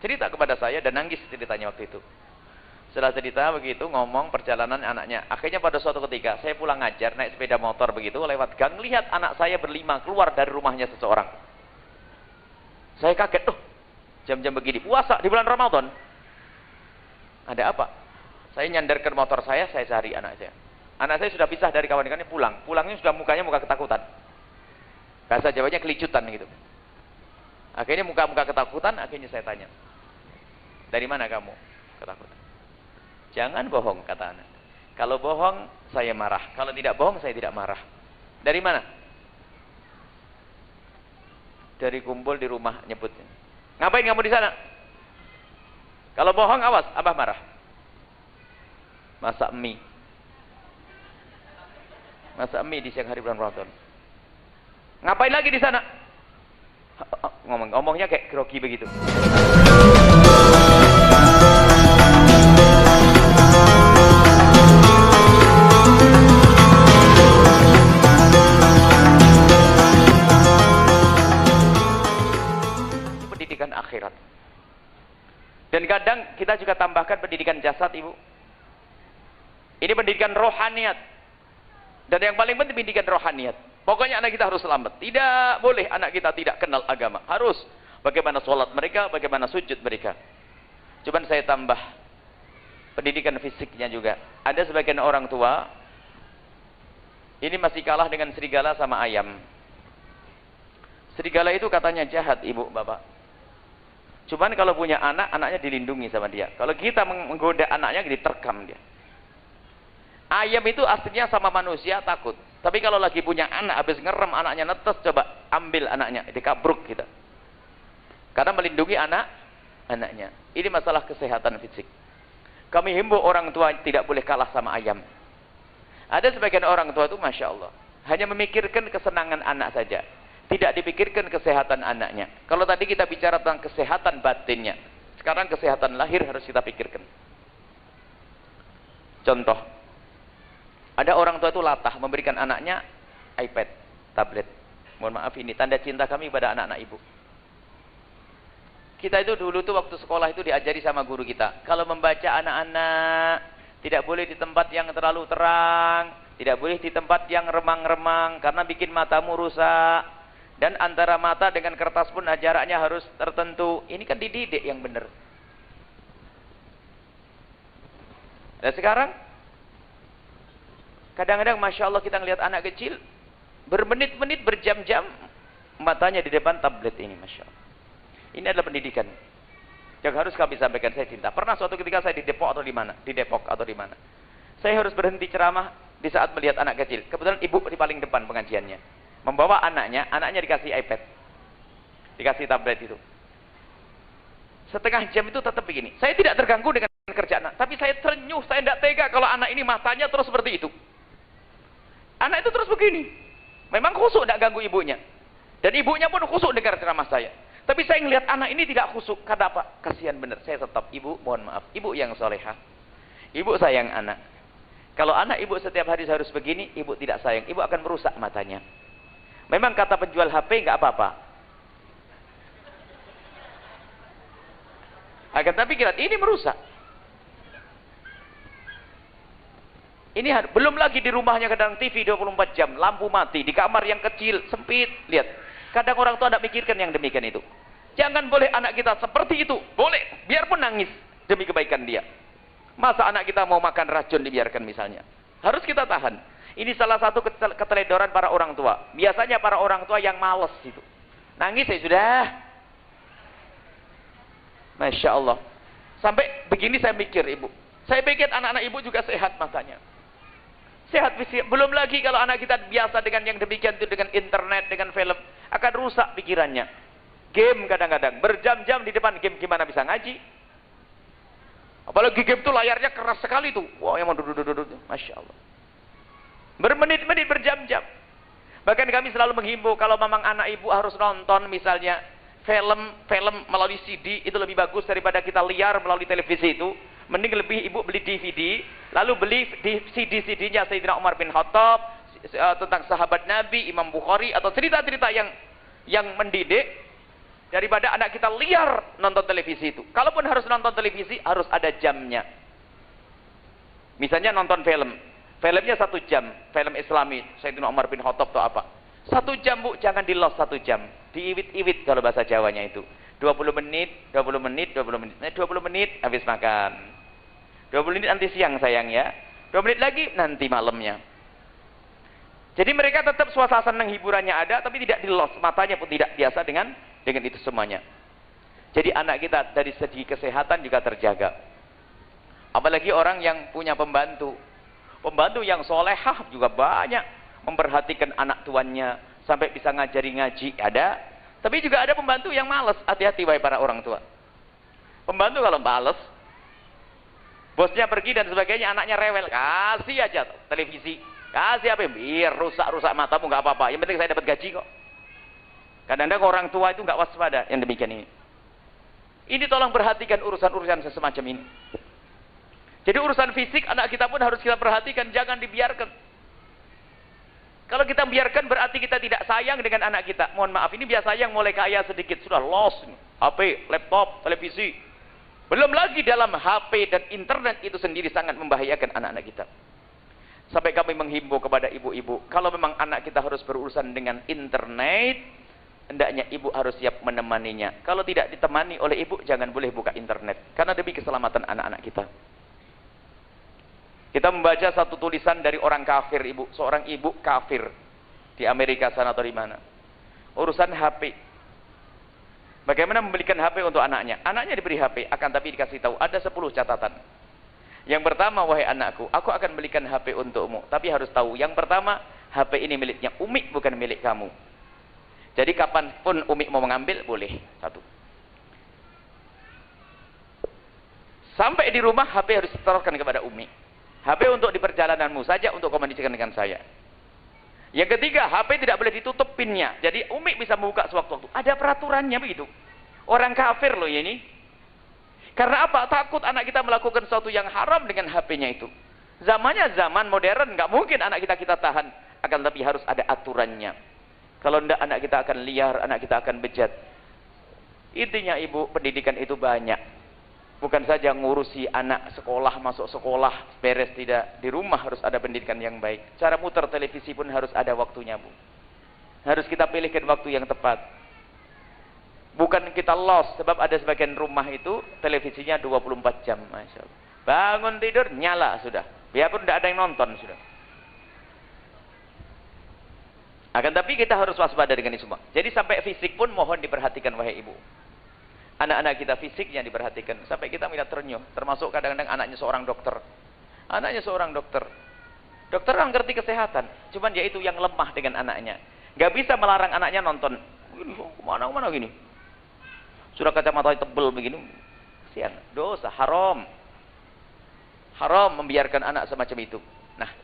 Cerita kepada saya dan nangis ceritanya waktu itu. Setelah cerita begitu, ngomong perjalanan anaknya. Akhirnya pada suatu ketika, saya pulang ngajar, naik sepeda motor begitu, lewat gang, lihat anak saya berlima keluar dari rumahnya seseorang. Saya kaget, jam-jam begini, puasa di bulan Ramadan. Ada apa? Saya nyandarkan motor saya cari anak saya. Anak saya sudah pisah dari kawan-kawannya, pulang. Pulangnya sudah mukanya muka ketakutan. Bahasa Jawanya kelicutan gitu. Akhirnya muka-muka ketakutan, akhirnya saya tanya. Dari mana kamu? Ketakutan. Jangan bohong, kata anak. Kalau bohong, saya marah. Kalau tidak bohong, saya tidak marah. Dari mana? Dari kumpul di rumah, nyebutnya. Ngapain kamu di sana? Kalau bohong, awas, abah marah. Masak mie. Masak mie di siang hari bulan Ramadan. Ngapain lagi di sana? Ngomongnya kayak grogi begitu. Pendidikan akhirat. Dan kadang kita juga tambahkan pendidikan jasad, Ibu. Ini pendidikan rohaniat. Dan yang paling penting pendidikan rohaniat. Pokoknya anak kita harus selamat. Tidak boleh anak kita tidak kenal agama. Harus. Bagaimana sholat mereka, bagaimana sujud mereka. Cuman saya tambah pendidikan fisiknya juga. Ada sebagian orang tua, ini masih kalah dengan serigala sama ayam. Serigala itu katanya jahat, ibu, bapak. Cuman kalau punya anak, anaknya dilindungi sama dia. Kalau kita menggoda anaknya, diterkam dia. Ayam itu aslinya sama manusia takut. Tapi kalau lagi punya anak, habis ngerem anaknya netes, coba ambil anaknya, dikabruk kita. Karena melindungi anaknya. Ini masalah kesehatan fisik. Kami himbau orang tua tidak boleh kalah sama ayam. Ada sebagian orang tua itu Masya Allah, hanya memikirkan kesenangan anak saja. Tidak dipikirkan kesehatan anaknya. Kalau tadi kita bicara tentang kesehatan batinnya, sekarang kesehatan lahir harus kita pikirkan. Contoh, ada orang tua itu latah memberikan anaknya iPad, tablet. Mohon maaf, ini tanda cinta kami pada anak-anak ibu. Kita itu dulu tuh waktu sekolah itu diajari sama guru kita, kalau membaca anak-anak tidak boleh di tempat yang terlalu terang, tidak boleh di tempat yang remang-remang karena bikin matamu rusak. Dan antara mata dengan kertas pun jaraknya harus tertentu. Ini kan dididik yang benar. Dan sekarang kadang-kadang Masya Allah kita ngelihat anak kecil bermenit-menit, berjam-jam matanya di depan tablet ini, Masya Allah. Ini adalah pendidikan yang harus kami sampaikan. Saya cinta. Pernah suatu ketika saya di Depok atau di mana? Di Depok atau di mana? Saya harus berhenti ceramah di saat melihat anak kecil. Kebetulan ibu di paling depan pengajiannya. Membawa anaknya dikasih iPad. Dikasih tablet itu. Setengah jam itu tetap begini. Saya tidak terganggu dengan kerjaan anak. Tapi saya terenyuh, saya tidak tega kalau anak ini matanya terus seperti itu. Anak itu terus begini. Memang khusuk tidak ganggu ibunya. Dan ibunya pun khusuk dengar ceramah saya. Tapi saya melihat anak ini tidak khusuk. Karena apa? Kasihan benar. Saya tetap, ibu, mohon maaf. Ibu yang solehah. Ibu sayang anak. Kalau anak ibu setiap hari harus begini, ibu tidak sayang. Ibu akan merusak matanya. Memang kata penjual HP nggak apa-apa. Akan tapi kira ini merusak. Ini belum lagi di rumahnya kadang TV 24 jam, lampu mati, di kamar yang kecil, sempit. Lihat, kadang orang tua tidak mikirkan yang demikian itu. Jangan boleh anak kita seperti itu. Boleh, biarpun nangis demi kebaikan dia. Masa anak kita mau makan racun dibiarkan misalnya. Harus kita tahan. Ini salah satu keteledoran para orang tua. Biasanya para orang tua yang males itu. Nangis ya sudah. Masya Allah. Sampai begini saya mikir ibu. Saya pikir anak-anak ibu juga sehat matanya. Sehat fisik. Belum lagi kalau anak kita biasa dengan yang demikian itu, dengan internet, dengan film. Akan rusak pikirannya. Game kadang-kadang. Berjam-jam di depan game, gimana bisa ngaji? Apalagi game itu layarnya keras sekali tuh. Wah, yang mau duduk-duduk. Masya Allah. Bermenit-menit, berjam-jam. Bahkan kami selalu menghimbau kalau memang anak ibu harus nonton misalnya film melalui CD, itu lebih bagus daripada kita liar melalui televisi itu. Mending lebih ibu beli DVD, lalu beli CD-CD-nya Sayyidina Umar bin Khattab, tentang sahabat Nabi, Imam Bukhari, atau cerita-cerita yang mendidik. daripada anak kita liar nonton televisi itu. Kalaupun harus nonton televisi, harus ada jamnya. Misalnya nonton film. Filmnya 1 jam. Film Islami. Sayyidina Umar bin Khattab atau apa. 1 jam, Bu. Jangan di loss 1 jam. Diiwit-iwit kalau bahasa Jawanya itu. 20 menit, 20 menit, 20 menit. Nah, 20 menit habis makan. 20 menit nanti siang sayang ya. 2 menit lagi nanti malamnya. Jadi mereka tetap suasana senang, hiburannya ada, tapi tidak di loss. Matanya pun tidak biasa dengan itu semuanya. Jadi anak kita dari segi kesehatan juga terjaga. Apalagi orang yang punya pembantu. Pembantu yang solehah juga banyak. Memperhatikan anak tuannya. Sampai bisa ngajari ngaji. Ada. Tapi juga ada pembantu yang malas. Hati-hati wahai para orang tua. Pembantu kalau malas. Bosnya pergi dan sebagainya. Anaknya rewel. Kasih aja televisi. Kasih apa? Biar rusak-rusak matamu gak apa-apa. Yang penting saya dapat gaji kok. Kadang-kadang orang tua itu gak waspada. Yang demikian ini. Ini tolong perhatikan urusan-urusan semacam ini. Jadi urusan fisik anak kita pun harus kita perhatikan, jangan dibiarkan. Kalau kita biarkan berarti kita tidak sayang dengan anak kita. Mohon maaf, ini biasa sayang mulai kaya sedikit, sudah lost. HP, laptop, televisi. Belum lagi dalam HP dan internet itu sendiri sangat membahayakan anak-anak kita. Sampai kami menghimbau kepada ibu-ibu, kalau memang anak kita harus berurusan dengan internet, hendaknya ibu harus siap menemaninya. Kalau tidak ditemani oleh ibu, jangan boleh buka internet. Karena demi keselamatan anak-anak kita. Kita membaca satu tulisan dari orang kafir, ibu, seorang ibu kafir di Amerika sana atau di mana. Urusan HP. Bagaimana membelikan HP untuk anaknya? Anaknya diberi HP, akan tapi dikasih tahu ada 10 catatan. Yang pertama, wahai anakku, aku akan belikan HP untukmu, tapi harus tahu, yang pertama, HP ini miliknya Umi, bukan milik kamu. Jadi kapanpun Umi mau mengambil, boleh. 1. Sampai di rumah, HP harus disetorkan kepada Umi. HP untuk di perjalananmu saja, untuk komunikasikan dengan saya. Yang ketiga, HP tidak boleh ditutup pinnya. Jadi Umi bisa membuka sewaktu-waktu. Ada peraturannya begitu. Orang kafir loh ini. Karena apa? Takut anak kita melakukan sesuatu yang haram dengan HP-nya itu. Zamannya zaman modern, nggak mungkin anak kita tahan. Akan tapi harus ada aturannya. Kalau tidak, anak kita akan liar, anak kita akan bejat. Intinya ibu, pendidikan itu banyak. Bukan saja ngurusi anak sekolah, masuk sekolah, beres tidak. Di rumah harus ada pendidikan yang baik. Cara muter televisi pun harus ada waktunya, Bu. Harus kita pilihkan waktu yang tepat. Bukan kita lost, sebab ada sebagian rumah itu televisinya 24 jam. Masya Allah. Bangun tidur, nyala sudah. Biarpun tidak ada yang nonton sudah. Akan tapi kita harus waspada dengan ini semua. Jadi sampai fisik pun mohon diperhatikan wahai ibu. Anak-anak kita fisiknya diperhatikan. Sampai kita melihat ternyuh. Termasuk kadang-kadang anaknya seorang dokter. Anaknya seorang dokter. Dokter kan ngerti kesehatan. Cuman dia itu yang lemah dengan anaknya. Gak bisa melarang anaknya nonton. Kemana-mana gini. Sudah kacamata tebel begini. Kasihan. Dosa. Haram. Haram membiarkan anak semacam itu. Nah.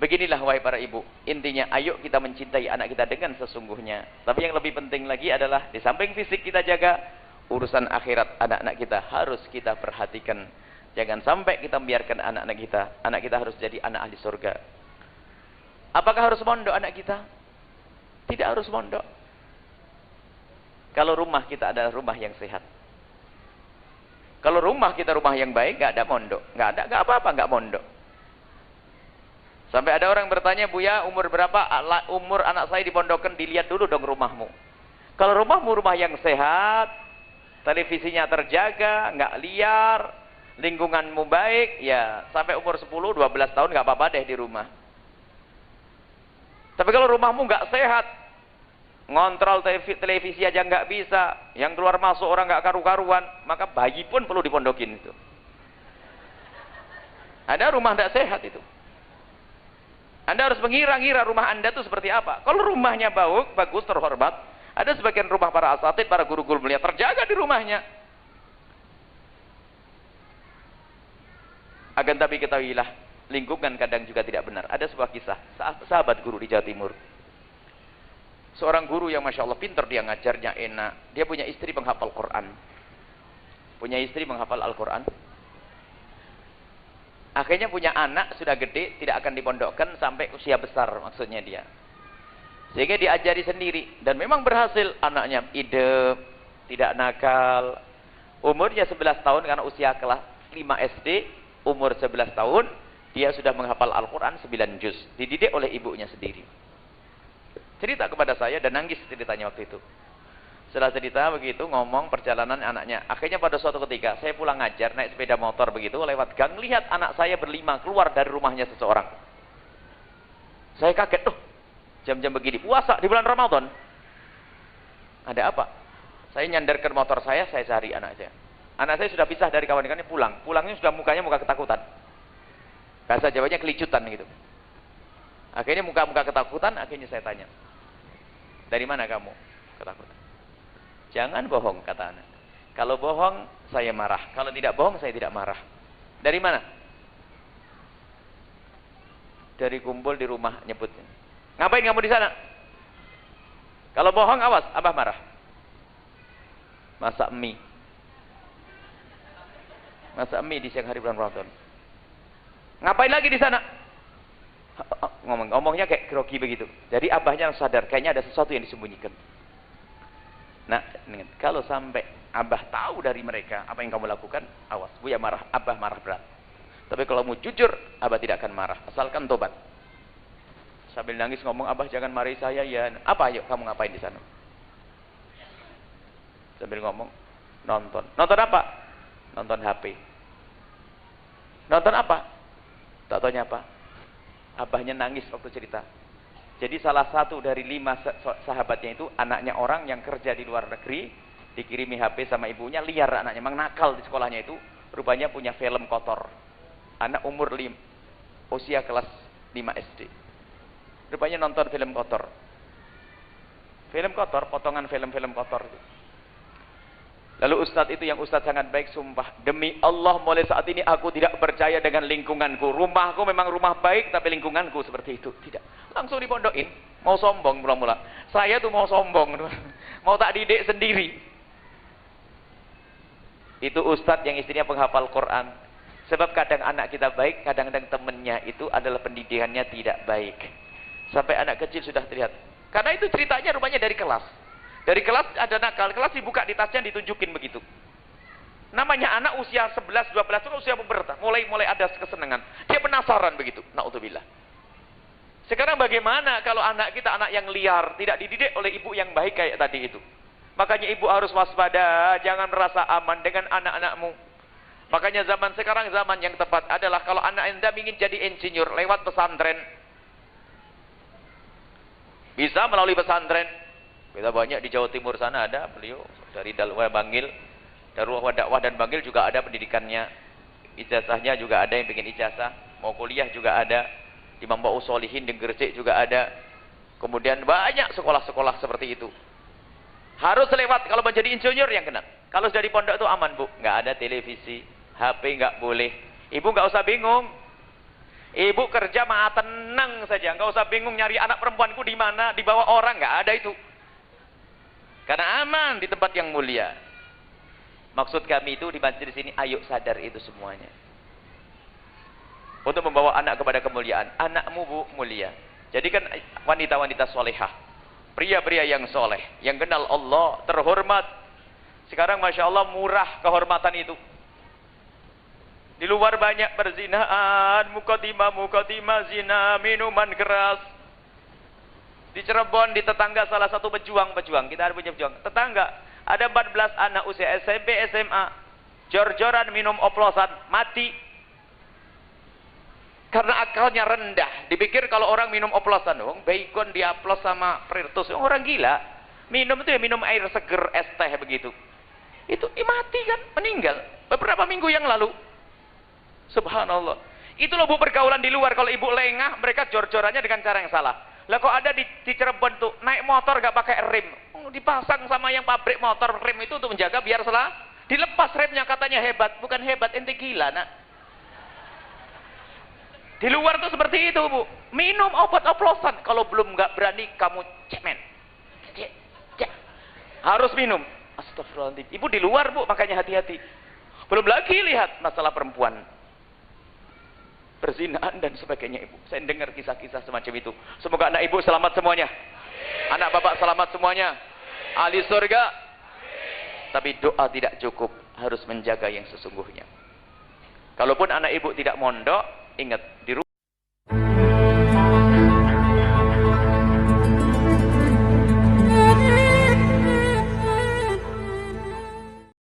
Beginilah wahai para ibu. Intinya ayo kita mencintai anak kita dengan sesungguhnya. Tapi yang lebih penting lagi adalah. Di samping fisik kita jaga. Urusan akhirat anak-anak kita harus kita perhatikan. Jangan sampai kita membiarkan anak-anak kita. Anak kita harus jadi anak ahli surga. Apakah harus mondok anak kita? Tidak harus mondok. Kalau rumah kita adalah rumah yang sehat. Kalau rumah kita rumah yang baik, gak ada mondok. Gak apa-apa, gak mondok. Sampai ada orang bertanya, Buya, umur berapa? Umur anak saya dipondokkan, dilihat dulu dong rumahmu. Kalau rumahmu rumah yang sehat, televisinya terjaga, nggak liar, lingkunganmu baik, ya sampai umur 10-12 tahun nggak apa-apa deh di rumah. Tapi kalau rumahmu nggak sehat, ngontrol televisi aja nggak bisa, yang keluar masuk orang nggak karu-karuan, maka bayi pun perlu dipondokin itu. Ada rumah nggak sehat itu. Anda harus mengira-ngira rumah Anda itu seperti apa. Kalau rumahnya bagus, terhormat, ada sebagian rumah para asatid, para guru-guru mulia terjaga di rumahnya. Akan tapi ketahuilah, lingkungan kadang juga tidak benar. Ada sebuah kisah, sahabat guru di Jawa Timur. Seorang guru yang Masya Allah pintar, dia ngajarnya enak. Dia punya istri penghafal Quran. Punya istri menghafal Al-Quran. Akhirnya punya anak, sudah gede, tidak akan dipondokkan sampai usia besar maksudnya dia. Sehingga diajari sendiri. Dan memang berhasil. Anaknya idep, tidak nakal. Umurnya 11 tahun karena usia kelas 5 SD, umur 11 tahun, dia sudah menghafal Al-Quran 9 juz. Dididik oleh ibunya sendiri. Cerita kepada saya dan nangis ceritanya waktu itu. Setelah cerita begitu, ngomong perjalanan anaknya. Akhirnya pada suatu ketika, saya pulang ngajar, naik sepeda motor begitu, lewat gang, lihat anak saya berlima keluar dari rumahnya seseorang. Saya kaget, jam-jam begini, puasa di bulan Ramadan. Ada apa? Saya nyandarkan motor saya cari anak saya. Anak saya sudah pisah dari kawan-kawannya, pulang. Pulangnya sudah mukanya muka ketakutan. Bahasa Jawanya kelicutan gitu. Akhirnya muka-muka ketakutan, akhirnya saya tanya. Dari mana kamu ketakutan? Jangan bohong, kata anak. Kalau bohong, saya marah. Kalau tidak bohong, saya tidak marah. Dari mana? Dari kumpul di rumah, nyebutnya. Ngapain kamu di sana? Kalau bohong, awas, abah marah. Masak mie. Masak mie di siang hari bulan Ramadan. Ngapain lagi di sana? Ngomongnya kayak grogi begitu. Jadi abahnya sadar, kayaknya ada sesuatu yang disembunyikan. Nah, kalau sampai abah tahu dari mereka apa yang kamu lakukan, awas, Buya marah, abah marah berat. Tapi kalau mau jujur, abah tidak akan marah, asalkan tobat. Sambil nangis ngomong, abah jangan marahi saya ya. Apa ayo kamu ngapain di sana? Sambil ngomong, nonton. Nonton apa? Nonton HP. Nonton apa? Tak taunya apa? Abahnya nangis waktu cerita. Jadi salah satu dari 5 sahabatnya itu anaknya orang yang kerja di luar negeri, dikirimi HP sama ibunya, liar anaknya, memang nakal di sekolahnya itu, rupanya punya film kotor. Anak umur usia kelas 5 SD. Rupanya nonton film kotor. Film kotor, potongan film-film kotor itu. Lalu ustadz itu yang ustadz sangat baik, sumpah, demi Allah mulai saat ini aku tidak percaya dengan lingkunganku. Rumahku memang rumah baik, tapi lingkunganku seperti itu. Tidak. Langsung dipondokin. Mau sombong mula-mula. Saya tuh mau sombong. Mau tak didik sendiri. Itu ustadz yang istrinya penghafal Quran. Sebab kadang anak kita baik, kadang-kadang temennya itu adalah pendidikannya tidak baik. Sampai anak kecil sudah terlihat. Karena itu ceritanya rupanya dari kelas. Dari kelas ada nakal, kelas dibuka di tasnya ditunjukin begitu. Namanya anak usia 11, 12 itu usia pubertas, mulai ada kesenangan. Dia penasaran begitu. Naudzubillah. Sekarang bagaimana kalau anak kita anak yang liar, tidak dididik oleh ibu yang baik kayak tadi itu. Makanya ibu harus waspada, jangan merasa aman dengan anak-anakmu. Makanya zaman sekarang zaman yang tepat adalah kalau anak Anda ingin jadi insinyur lewat pesantren. Bisa melalui pesantren. Kita banyak di Jawa Timur sana ada beliau dari Dakwah Bangil, Dakwah Dakwah dan Bangil juga ada pendidikannya, ijazahnya juga ada yang bikin ijazah, mau kuliah juga ada, di Mambaul Sholihin di Gresik juga ada, kemudian banyak sekolah-sekolah seperti itu. Harus lewat kalau menjadi insinyur yang kena. Kalau sudah di pondok itu aman bu, nggak ada televisi, HP nggak boleh. Ibu nggak usah bingung. Ibu kerja mah tenang saja, nggak usah bingung nyari anak perempuanku di mana, di bawah orang, nggak ada itu. Karena aman di tempat yang mulia. Maksud kami itu di majelis ini, ayo sadar itu semuanya. Untuk membawa anak kepada kemuliaan. Anakmu bu mulia. Jadi kan wanita-wanita solehah. Pria-pria yang soleh. Yang kenal Allah, terhormat. Sekarang Masya Allah murah kehormatan itu. Di luar banyak perzinahan, mukaddimah zina, minuman keras. Di Cirebon, di tetangga salah satu pejuang, kita ada punya pejuang. Tetangga, ada 14 anak usia SMP, SMA, jor-joran minum oplosan, mati. Karena akalnya rendah. Dipikir kalau orang minum oplosan, bacon diaplos sama Prirtus, orang gila. Minum itu ya minum air seger, es teh begitu. Itu mati kan, meninggal. Beberapa minggu yang lalu. Subhanallah. Itu loh bu pergaulan di luar. Kalau ibu lengah, mereka jor-jorannya dengan cara yang salah. Lah kok ada di Cirebon tuh naik motor gak pakai rem, dipasang sama yang pabrik motor rem itu untuk menjaga biar salah, dilepas remnya katanya hebat, bukan hebat, ente gila nak. Di luar tuh seperti itu bu, minum obat oplosan, kalau belum nggak berani kamu cemen, harus minum. Astagfirullahaladzim, ibu di luar bu, makanya hati-hati. Belum lagi lihat masalah perempuan. Perzinahan dan sebagainya ibu. Saya dengar kisah-kisah semacam itu. Semoga anak ibu selamat semuanya. Anak bapak selamat semuanya. Ahli surga. tapi doa tidak cukup, harus menjaga yang sesungguhnya. Kalaupun anak ibu tidak mondok, ingat di